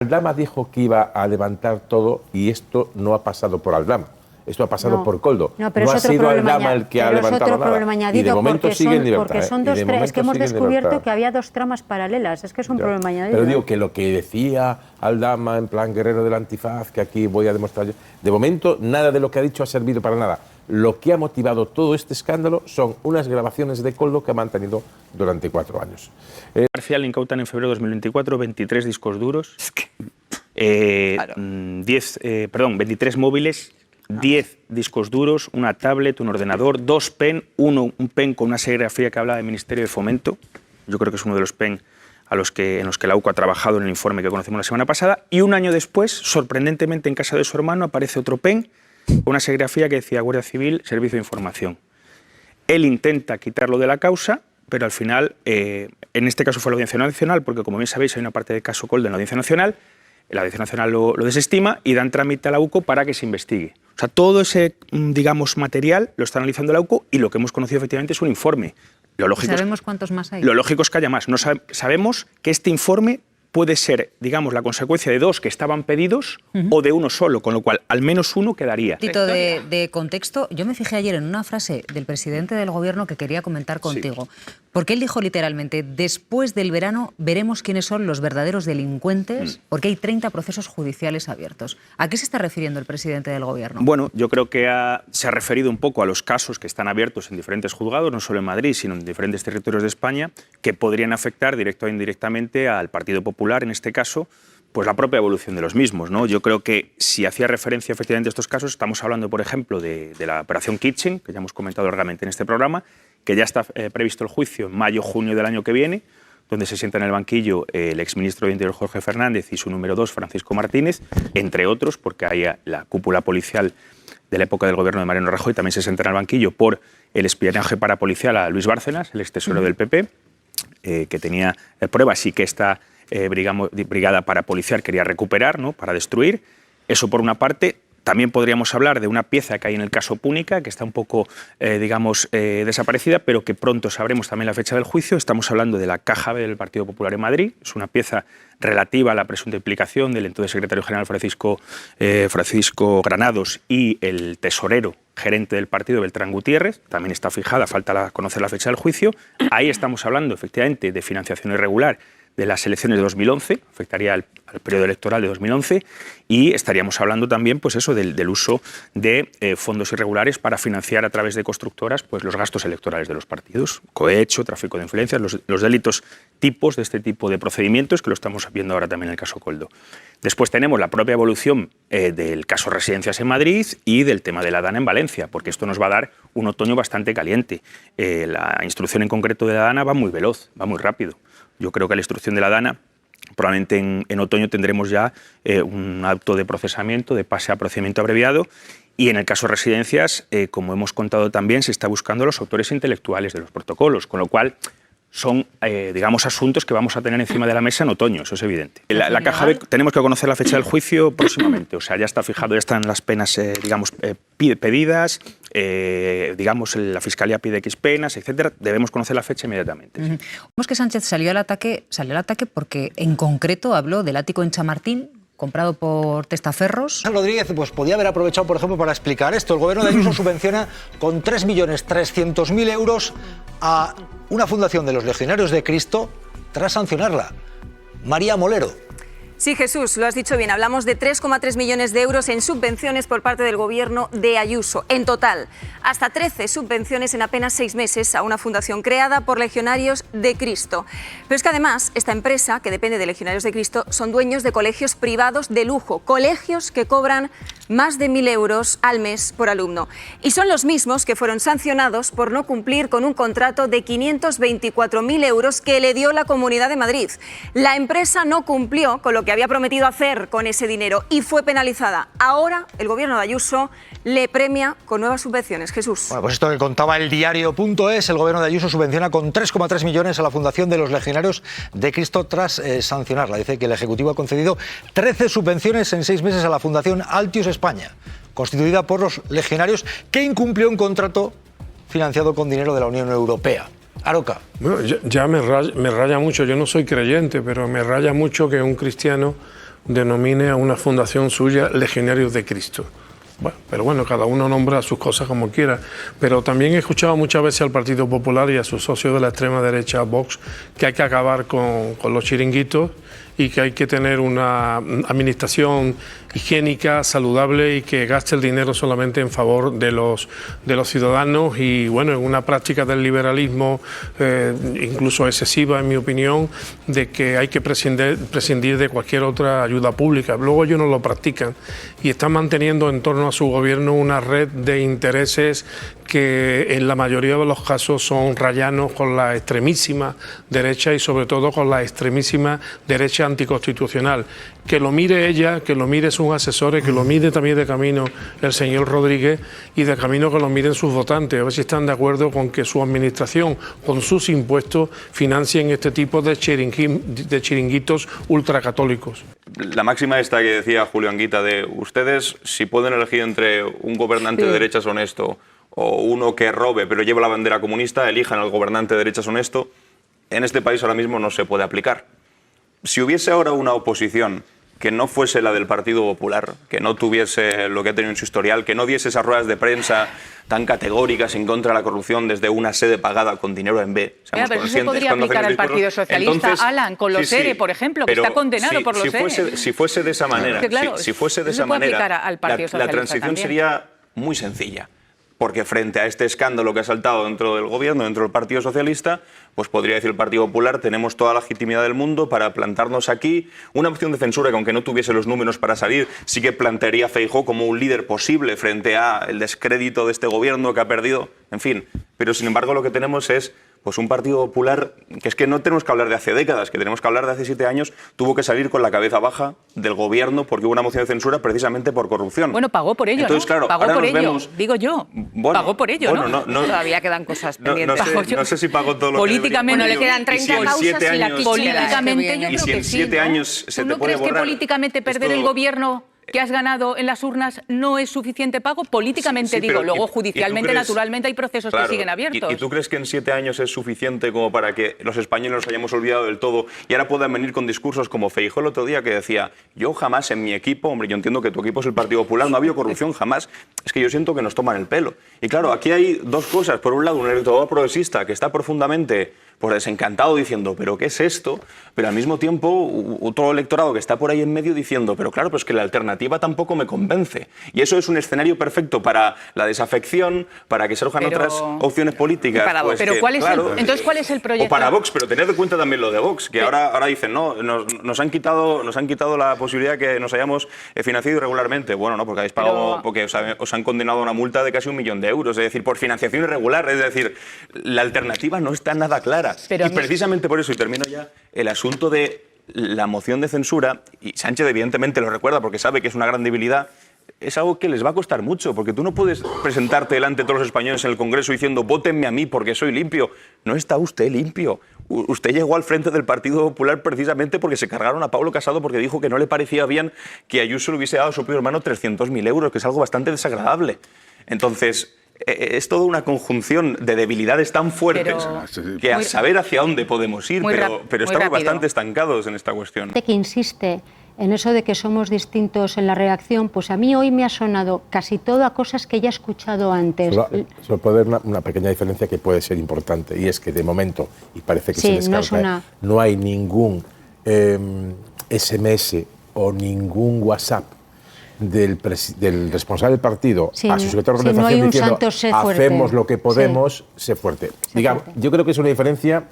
Aldama dijo que iba a levantar todo y esto no ha pasado por Aldama. Esto ha pasado por Koldo. No, pero no es ha otro sido problema Aldama el que ha levantado nada. Y de momento sigue en libertad. Porque son dos es que hemos descubierto que había dos tramas paralelas. Es que es un problema añadido. Pero digo que lo que decía Aldama en plan guerrero del antifaz, que aquí voy a demostrar yo, de momento nada de lo que ha dicho ha servido para nada. Lo que ha motivado todo este escándalo son unas grabaciones de Koldo que ha mantenido durante 4 años. García le incautan en febrero de 2024 23 discos duros, 23 móviles, 10 discos duros, una tablet, un ordenador, 2 pen, un pen con una serigrafía que habla del Ministerio de Fomento. Yo creo que es uno de los pen en los que la UCO ha trabajado en el informe que conocimos la semana pasada. Y un año después, sorprendentemente, en casa de su hermano aparece otro pen con una serigrafía que decía Guardia Civil, Servicio de Información. Él intenta quitarlo de la causa, pero al final, en este caso fue la Audiencia Nacional, porque como bien sabéis hay una parte del caso Koldo en la Audiencia Nacional. La Audiencia Nacional lo desestima y dan trámite a la UCO para que se investigue. O sea, todo ese, digamos, material lo está analizando la UCO y lo que hemos conocido efectivamente es un informe. ¿Sabemos cuántos más hay? Lo lógico es que haya más. No sabemos que este informe puede ser, digamos, la consecuencia de 2 que estaban pedidos o de uno solo, con lo cual al menos uno quedaría. Tito, de contexto, yo me fijé ayer en una frase del presidente del Gobierno que quería comentar contigo, porque él dijo literalmente, después del verano veremos quiénes son los verdaderos delincuentes, porque hay 30 procesos judiciales abiertos. ¿A qué se está refiriendo el presidente del Gobierno? Bueno, yo creo que se ha referido un poco a los casos que están abiertos en diferentes juzgados, no solo en Madrid, sino en diferentes territorios de España, que podrían afectar directo o indirectamente al Partido Popular, en este caso, pues la propia evolución de los mismos, ¿no? Yo creo que si hacía referencia efectivamente a estos casos, estamos hablando, por ejemplo, de la operación Kitchen, que ya hemos comentado largamente en este programa, que ya está previsto el juicio en mayo-junio del año que viene, donde se sienta en el banquillo el exministro de Interior Jorge Fernández y su número 2, Francisco Martínez, entre otros, porque hay la cúpula policial de la época del gobierno de Mariano Rajoy también se sienta en el banquillo por el espionaje parapolicial a Luis Bárcenas, el extesorero del PP, que tenía pruebas y que esta brigada parapolicial quería recuperar, ¿no?, para destruir. Eso por una parte. También podríamos hablar de una pieza que hay en el caso Púnica, que está un poco, desaparecida, pero que pronto sabremos también la fecha del juicio. Estamos hablando de la Caja B del Partido Popular en Madrid. Es una pieza relativa a la presunta implicación del entonces secretario general Francisco Granados y el tesorero gerente del partido, Beltrán Gutiérrez. También está fijada, falta conocer la fecha del juicio. Ahí estamos hablando, efectivamente, de financiación irregular de las elecciones de 2011, afectaría al periodo electoral de 2011, y estaríamos hablando también, pues eso, del uso de fondos irregulares para financiar a través de constructoras, pues los gastos electorales de los partidos, cohecho, tráfico de influencias, los delitos tipos de este tipo de procedimientos, que lo estamos viendo ahora también en el caso Koldo. Después tenemos la propia evolución del caso Residencias en Madrid y del tema de la DANA en Valencia, porque esto nos va a dar un otoño bastante caliente. La instrucción en concreto de la DANA va muy veloz, va muy rápido. Yo creo que la instrucción de la DANA, probablemente en otoño tendremos ya un acto de procesamiento, de pase a procedimiento abreviado, y en el caso de Residencias, como hemos contado también, se está buscando los autores intelectuales de los protocolos, con lo cual son, digamos, asuntos que vamos a tener encima de la mesa en otoño, eso es evidente. La Caja B, tenemos que conocer la fecha del juicio próximamente, o sea, ya está fijado, ya están las penas, pedidas, digamos, la Fiscalía pide X penas, etcétera. Debemos conocer la fecha inmediatamente. Sí. Vemos que Sánchez salió al ataque porque en concreto habló del ático en Chamartín, comprado por testaferros. Rodríguez pues podía haber aprovechado, por ejemplo, para explicar esto. El gobierno de Ayuso subvenciona con 3.300.000 euros a una fundación de los Legionarios de Cristo tras sancionarla. María Molero. Sí, Jesús, lo has dicho bien. Hablamos de 3,3 millones de euros en subvenciones por parte del gobierno de Ayuso. En total, hasta 13 subvenciones en apenas 6 meses a una fundación creada por Legionarios de Cristo. Pero es que además, esta empresa, que depende de Legionarios de Cristo, son dueños de colegios privados de lujo. Colegios que cobran más de 1.000 euros al mes por alumno. Y son los mismos que fueron sancionados por no cumplir con un contrato de 524.000 euros que le dio la Comunidad de Madrid. La empresa no cumplió con lo que había prometido hacer con ese dinero y fue penalizada. Ahora el gobierno de Ayuso le premia con nuevas subvenciones. Jesús. Bueno, pues esto que contaba el diario.es, el gobierno de Ayuso subvenciona con 3,3 millones a la Fundación de los Legionarios de Cristo tras sancionarla. Dice que el Ejecutivo ha concedido 13 subvenciones en 6 meses a la Fundación Altius España, constituida por los legionarios, que incumplió un contrato financiado con dinero de la Unión Europea. Aroca. Bueno, ya me raya mucho, yo no soy creyente, pero me raya mucho que un cristiano denomine a una fundación suya Legionarios de Cristo. Bueno, pero bueno, cada uno nombra sus cosas como quiera. Pero también he escuchado muchas veces al Partido Popular y a sus socios de la extrema derecha, Vox, que hay que acabar con los chiringuitos y que hay que tener una administración higiénica, saludable y que gaste el dinero solamente en favor de los ciudadanos y, bueno, en una práctica del liberalismo incluso excesiva, en mi opinión, de que hay que prescindir de cualquier otra ayuda pública. Luego ellos no lo practican y están manteniendo en torno a su gobierno una red de intereses que en la mayoría de los casos son rayanos con la extremísima derecha y sobre todo con la extremísima derecha anticonstitucional. Que lo mire ella, que lo mire sus asesores, que lo mire también de camino el señor Rodríguez y de camino que lo miren sus votantes, a ver si están de acuerdo con que su administración, con sus impuestos, financien este tipo de chiringuitos ultracatólicos. La máxima esta que decía Julio Anguita de ustedes, si pueden elegir entre un gobernante de derechas honesto o uno que robe pero lleva la bandera comunista, elijan al gobernante de derechas honesto, en este país ahora mismo no se puede aplicar. Si hubiese ahora una oposición que no fuese la del Partido Popular, que no tuviese lo que ha tenido en su historial, que no diese esas ruedas de prensa tan categóricas en contra de la corrupción desde una sede pagada con dinero en B. Pero eso se podría aplicar al Partido Socialista, entonces, Alan, con los ERE, por ejemplo, que está condenado por los ERE. Si fuese de esa manera, claro, si fuese de esa manera, la transición también sería muy sencilla. Porque frente a este escándalo que ha saltado dentro del gobierno, dentro del Partido Socialista, pues podría decir el Partido Popular, tenemos toda la legitimidad del mundo para plantarnos aquí una moción de censura que, aunque no tuviese los números para salir, sí que plantearía a Feijóo como un líder posible frente al descrédito de este gobierno que ha perdido, en fin. Pero, sin embargo, lo que tenemos es pues un Partido Popular que es que no tenemos que hablar de hace décadas, que tenemos que hablar de hace 7 años, tuvo que salir con la cabeza baja del gobierno porque hubo una moción de censura precisamente por corrupción. Bueno, pagó por ello, entonces, claro, pagó por ello, digo yo. Bueno, pagó por ello, bueno, ¿no? Todavía quedan cosas pendientes. No sé si pagó todo lo políticamente, que le quedan 30 causas y la políticamente yo creo que sí. Y si en 7 años se te puede borrar. ¿Tú no crees que políticamente perder el gobierno que has ganado en las urnas no es suficiente pago? Políticamente digo, luego judicialmente, naturalmente, hay procesos que siguen abiertos. ¿Y tú crees que en 7 años es suficiente como para que los españoles nos hayamos olvidado del todo y ahora puedan venir con discursos como Feijóo el otro día que decía, yo jamás en mi equipo, hombre, yo entiendo que tu equipo es el Partido Popular, no ha habido corrupción jamás, es que yo siento que nos toman el pelo. Y claro, aquí hay dos cosas. Por un lado, un electorado progresista que está profundamente desencantado diciendo, ¿pero qué es esto? Pero al mismo tiempo otro electorado que está por ahí en medio diciendo, pero claro, pues que la alternativa tampoco me convence. Y eso es un escenario perfecto para la desafección, para que surjan otras opciones políticas. Pues pero entonces, ¿cuál es el proyecto? O para Vox, pero tened en cuenta también lo de Vox, que ahora dicen, no, nos han quitado la posibilidad que nos hayamos financiado irregularmente. Bueno, no, porque habéis pagado, porque os han condenado a una multa de casi 1 millón de euros, es decir, por financiación irregular. Es decir, la alternativa no está nada clara. Y precisamente por eso, y termino ya, el asunto de la moción de censura, y Sánchez evidentemente lo recuerda porque sabe que es una gran debilidad, es algo que les va a costar mucho, porque tú no puedes presentarte delante de todos los españoles en el Congreso diciendo vótenme a mí porque soy limpio. No está usted limpio. Usted llegó al frente del Partido Popular precisamente porque se cargaron a Pablo Casado porque dijo que no le parecía bien que Ayuso le hubiese dado a su propio hermano 300.000 euros, que es algo bastante desagradable. Entonces, es toda una conjunción de debilidades tan fuertes que a saber hacia dónde podemos ir, pero estamos bastante estancados en esta cuestión. Que insiste en eso de que somos distintos en la reacción, pues a mí hoy me ha sonado casi todo a cosas que ya he escuchado antes. Solo puede haber una pequeña diferencia que puede ser importante, y es que de momento, y parece que se descarta, no hay ningún SMS o ningún WhatsApp del responsable del partido a su secretario de organización diciendo hacemos lo que podemos, sé fuerte. Digamos, yo creo que es una diferencia.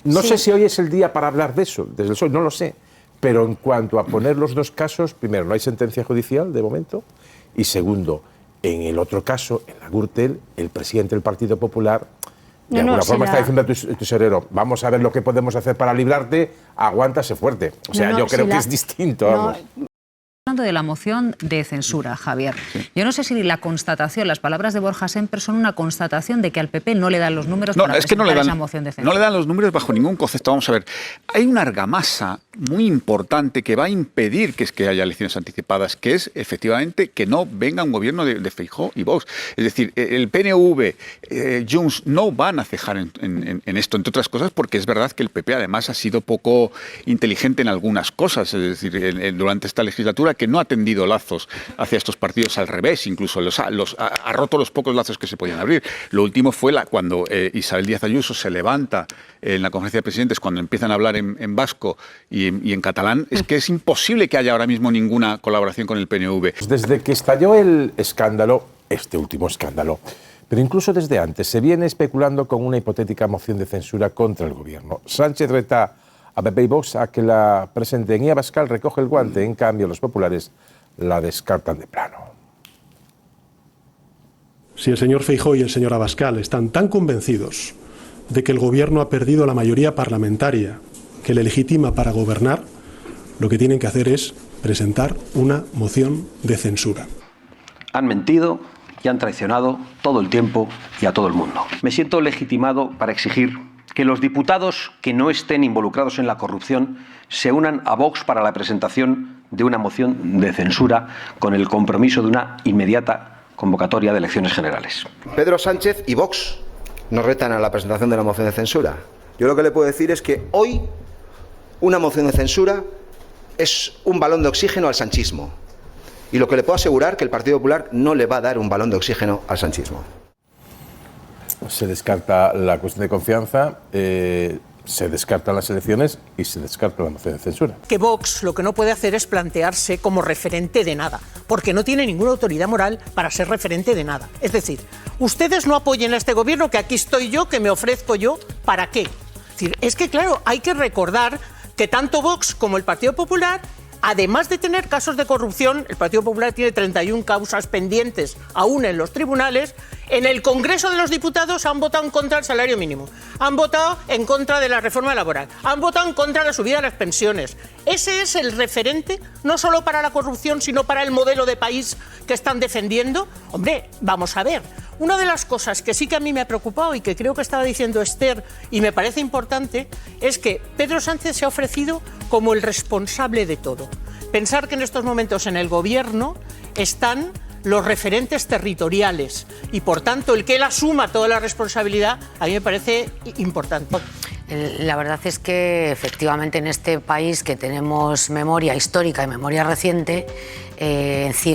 No sé si hoy es el día para hablar de eso, desde el PSOE, no lo sé. Pero en cuanto a poner los dos casos, primero, no hay sentencia judicial de momento, y segundo, en el otro caso, en la Gürtel, el presidente del Partido Popular de alguna forma está diciendo a tu tesorero, vamos a ver lo que podemos hacer para librarte, aguántase fuerte. O sea, yo creo que es distinto. Vamos. Hablando de la moción de censura, Javier, yo no sé si la constatación, las palabras de Borja Semper son una constatación de que al PP no le dan los números para presentar esa moción de censura. No le dan los números bajo ningún concepto. Vamos a ver, hay una argamasa muy importante que va a impedir que haya elecciones anticipadas, que es efectivamente que no venga un gobierno de Feijóo y Vox. Es decir, el PNV, Junts no van a cejar en esto, entre otras cosas, porque es verdad que el PP además ha sido poco inteligente en algunas cosas, es decir, durante esta legislatura, que no ha tendido lazos hacia estos partidos, al revés, incluso ha roto los pocos lazos que se podían abrir. Lo último fue cuando Isabel Díaz Ayuso se levanta en la conferencia de presidentes, cuando empiezan a hablar en vasco y en catalán. Es que es imposible que haya ahora mismo ninguna colaboración con el PNV. Desde que estalló el escándalo, este último escándalo, pero incluso desde antes, se viene especulando con una hipotética moción de censura contra el gobierno. Sánchez reta a PP y Vox a que la presenten y Abascal recoge el guante. En cambio, los populares la descartan de plano. Si el señor Feijóo y el señor Abascal están tan convencidos de que el gobierno ha perdido la mayoría parlamentaria que le legitima para gobernar, lo que tienen que hacer es presentar una moción de censura. Han mentido y han traicionado todo el tiempo y a todo el mundo. Me siento legitimado para exigir que los diputados que no estén involucrados en la corrupción se unan a Vox para la presentación de una moción de censura con el compromiso de una inmediata convocatoria de elecciones generales. Pedro Sánchez y Vox nos retan a la presentación de la moción de censura. Yo lo que le puedo decir es que hoy una moción de censura es un balón de oxígeno al sanchismo. Y lo que le puedo asegurar es que el Partido Popular no le va a dar un balón de oxígeno al sanchismo. Se descarta la cuestión de confianza, se descartan las elecciones y se descarta la moción de censura. Que Vox lo que no puede hacer es plantearse como referente de nada, porque no tiene ninguna autoridad moral para ser referente de nada. Es decir, ustedes no apoyen a este gobierno, que aquí estoy yo, que me ofrezco yo, ¿para qué? Es que, claro, hay que recordar que tanto Vox como el Partido Popular, además de tener casos de corrupción, el Partido Popular tiene 31 causas pendientes aún en los tribunales. En el Congreso de los Diputados han votado en contra del salario mínimo, han votado en contra de la reforma laboral, han votado en contra de la subida de las pensiones. Ese es el referente, no solo para la corrupción, sino para el modelo de país que están defendiendo. Hombre, vamos a ver. Una de las cosas que sí que a mí me ha preocupado y que creo que estaba diciendo Esther y me parece importante es que Pedro Sánchez se ha ofrecido como el responsable de todo. Pensar que en estos momentos en el gobierno están los referentes territoriales y por tanto el que él asuma toda la responsabilidad a mí me parece importante. La verdad es que efectivamente en este país que tenemos memoria histórica y memoria reciente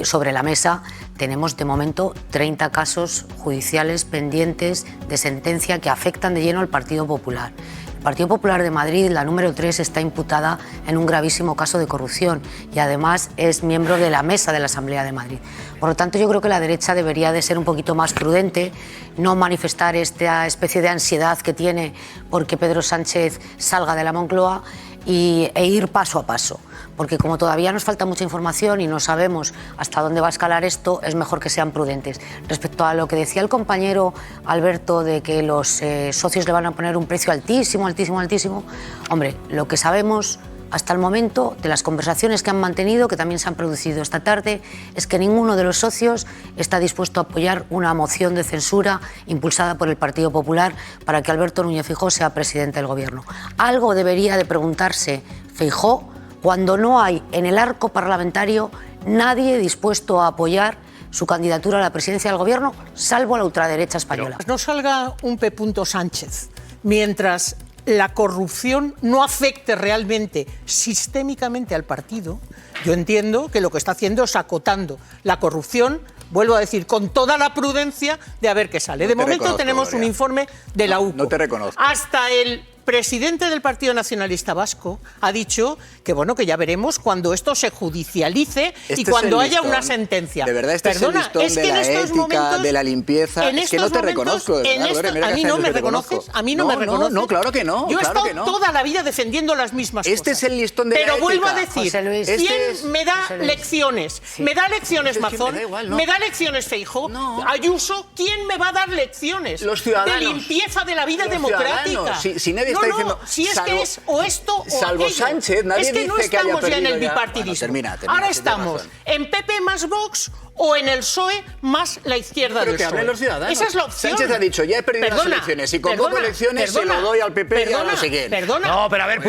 sobre la mesa tenemos de momento 30 casos judiciales pendientes de sentencia que afectan de lleno al Partido Popular. El Partido Popular de Madrid, la número 3, está imputada en un gravísimo caso de corrupción y además es miembro de la mesa de la Asamblea de Madrid. Por lo tanto, yo creo que la derecha debería de ser un poquito más prudente, no manifestar esta especie de ansiedad que tiene porque Pedro Sánchez salga de la Moncloa e ir paso a paso. Porque como todavía nos falta mucha información y no sabemos hasta dónde va a escalar esto, es mejor que sean prudentes. Respecto a lo que decía el compañero Alberto de que los socios le van a poner un precio altísimo, altísimo, altísimo, hombre, lo que sabemos hasta el momento de las conversaciones que han mantenido, que también se han producido esta tarde, es que ninguno de los socios está dispuesto a apoyar una moción de censura impulsada por el Partido Popular para que Alberto Núñez Feijóo sea presidente del Gobierno. Algo debería de preguntarse Feijóo cuando no hay en el arco parlamentario nadie dispuesto a apoyar su candidatura a la presidencia del Gobierno, salvo la ultraderecha española. No salga un P. Sánchez mientras la corrupción no afecte realmente sistémicamente al partido. Yo entiendo que lo que está haciendo es acotando la corrupción, vuelvo a decir, con toda la prudencia de a ver qué sale. De momento tenemos un informe de la UCO. No te reconozco. Hasta el presidente del Partido Nacionalista Vasco ha dicho que bueno, que ya veremos cuando esto se judicialice y cuando haya una sentencia. De verdad, es el listón de la ética, de la limpieza. Es que no te reconozco. A mí no me reconoces. A mí no me reconoces. No, claro que no. Yo he estado toda la vida defendiendo las mismas cosas. Este es el listón de la ética. Pero vuelvo a decir, ¿quién me da lecciones? ¿Me da lecciones Mazón? ¿Me da lecciones Feijóo? Ayuso, ¿quién me va a dar lecciones? Los ciudadanos. De limpieza de la vida democrática. Si nadie está diciendo, si es que es o esto o salvo aquello. Sánchez, nadie es que no dice que haya estamos ya en el perdido ya. bipartidismo. Bueno, termina, ahora estamos en PP más Vox o en el PSOE más la izquierda Pero del que PSOE. hablen los ciudadanos. Esa es la opción. Sánchez ha dicho, ya he perdido las elecciones. Y convoco elecciones, se lo doy al PP y a no sé quién. No, pero a ver,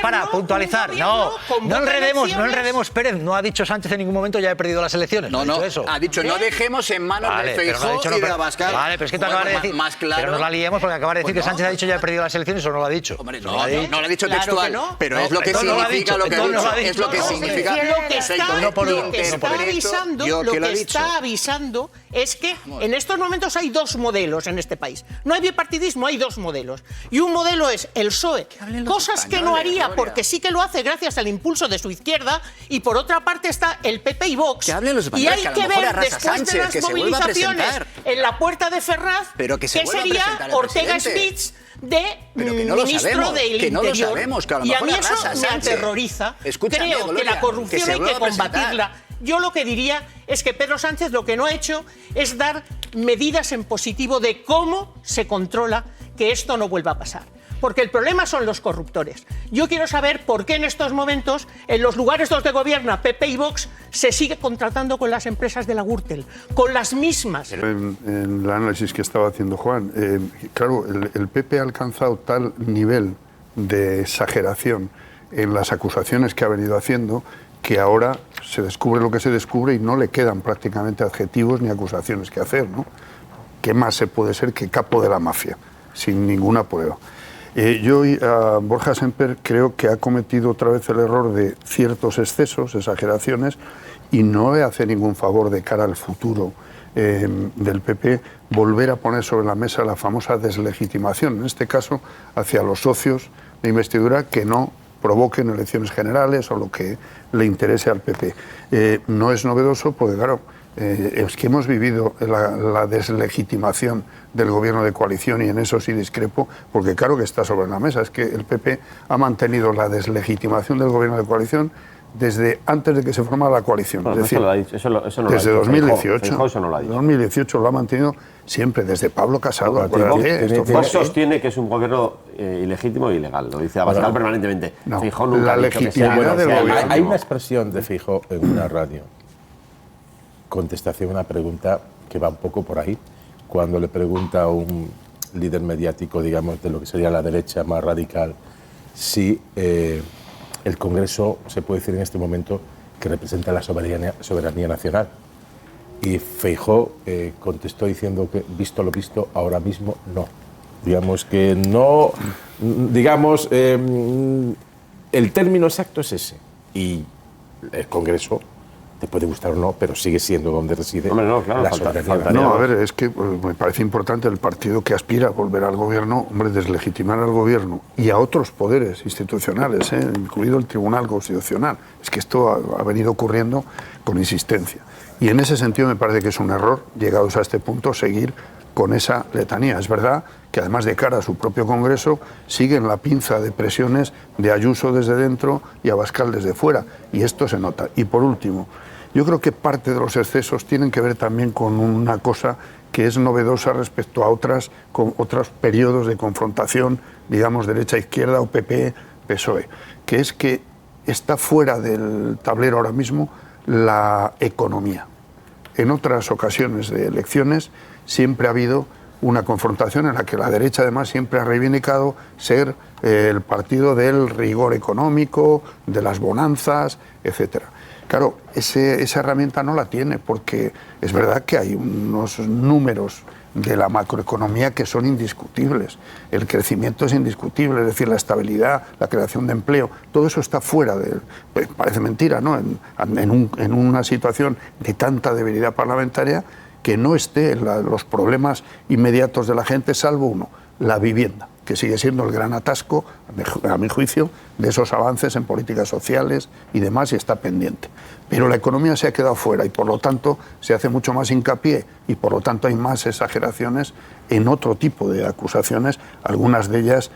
para, puntualizar. No enredemos, Pérez. No ha dicho Sánchez en ningún momento ya he perdido las elecciones. No, ha dicho no dejemos en manos de Feijóo y de Abascal. Vale, pero es que tú acabas de decir. Más claro. Pero no la liemos porque acabas de decir que Sánchez ha dicho ya he perdido las elecciones o no lo ha dicho. Hombre, no lo ha dicho textual, pero es lo que significa lo que ha dicho. Es lo que significa. Lo que está avisando es que en estos momentos hay dos modelos en este país. No hay bipartidismo, hay dos modelos. Y un modelo es el PSOE, cosas que no haría porque sí que lo hace gracias al impulso de su izquierda, y por otra parte está el PP y Vox. Y hay que ver después de las movilizaciones en la puerta de Ferraz qué sería Ortega Smith de ministro del Interior. Y a mí eso me aterroriza. Creo que la corrupción hay que combatirla. Yo lo que diría es que Pedro Sánchez lo que no ha hecho es dar medidas en positivo de cómo se controla que esto no vuelva a pasar. Porque el problema son los corruptores. Yo quiero saber por qué en estos momentos, en los lugares donde gobierna PP y Vox, se sigue contratando con las empresas de la Gürtel, con las mismas. En el análisis que estaba haciendo Juan, claro, el PP ha alcanzado tal nivel de exageración en las acusaciones que ha venido haciendo que ahora se descubre lo que se descubre y no le quedan prácticamente adjetivos ni acusaciones que hacer, ¿no? ¿Qué más se puede ser que capo de la mafia? Sin ninguna prueba. Yo a Borja Semper creo que ha cometido otra vez el error de ciertos excesos, exageraciones, y no le hace ningún favor de cara al futuro del PP volver a poner sobre la mesa la famosa deslegitimación, en este caso hacia los socios de investidura que no provoquen elecciones generales o lo que le interese al PP. No es novedoso porque, claro, es que hemos vivido la deslegitimación del gobierno de coalición y en eso sí discrepo, porque claro que está sobre la mesa. Es que el PP ha mantenido la deslegitimación del gobierno de coalición desde antes de que se formara la coalición. Bueno, es decir, eso no desde lo ha dicho. 2018. Feijóo eso no lo ha dicho. 2018 lo ha mantenido siempre, desde Pablo Casado. Vox sostiene que es un gobierno ilegítimo e ilegal, lo dice Abascal permanentemente. No, Feijóo nunca ha dicho que sea gobierno. Hay una expresión de Feijóo en una radio, contestación a una pregunta que va un poco por ahí, cuando le pregunta a un líder mediático, digamos, de lo que sería la derecha más radical, si el Congreso se puede decir en este momento que representa la soberanía nacional. Y Feijóo contestó diciendo que, visto lo visto, ahora mismo no. Digamos que no, digamos, el término exacto es ese. Y el Congreso, te puede gustar o no, pero sigue siendo donde reside la soberanía. No, a ver, es que me parece importante el partido que aspira a volver al gobierno, hombre, deslegitimar al gobierno y a otros poderes institucionales, incluido el Tribunal Constitucional. Es que esto ha venido ocurriendo con insistencia. Y en ese sentido me parece que es un error, llegados a este punto, seguir con esa letanía. Es verdad que además de cara a su propio Congreso, siguen la pinza de presiones de Ayuso desde dentro y Abascal desde fuera. Y esto se nota. Y por último, yo creo que parte de los excesos tienen que ver también con una cosa que es novedosa respecto a otros periodos de confrontación, digamos, derecha-izquierda o PP-PSOE, que es que está fuera del tablero ahora mismo la economía. En otras ocasiones de elecciones siempre ha habido una confrontación en la que la derecha además siempre ha reivindicado ser el partido del rigor económico, de las bonanzas, etcétera. Claro, esa herramienta no la tiene porque es verdad que hay unos números de la macroeconomía que son indiscutibles. El crecimiento es indiscutible, es decir, la estabilidad, la creación de empleo, todo eso está fuera de... Parece mentira, ¿no? En una situación de tanta debilidad parlamentaria que no esté en los problemas inmediatos de la gente, salvo uno, la vivienda, que sigue siendo el gran atasco, a mi juicio, de esos avances en políticas sociales y demás, y está pendiente. Pero la economía se ha quedado fuera y por lo tanto se hace mucho más hincapié y por lo tanto hay más exageraciones en otro tipo de acusaciones, algunas de ellas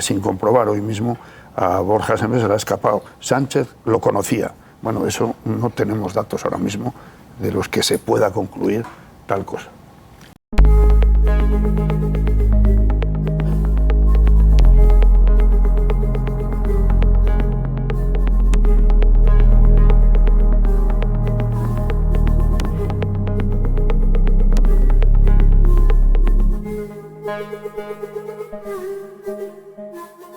sin comprobar. Hoy mismo a Borja Semper se le ha escapado. Sánchez lo conocía. Bueno, eso no tenemos datos ahora mismo de los que se pueda concluir tal cosa.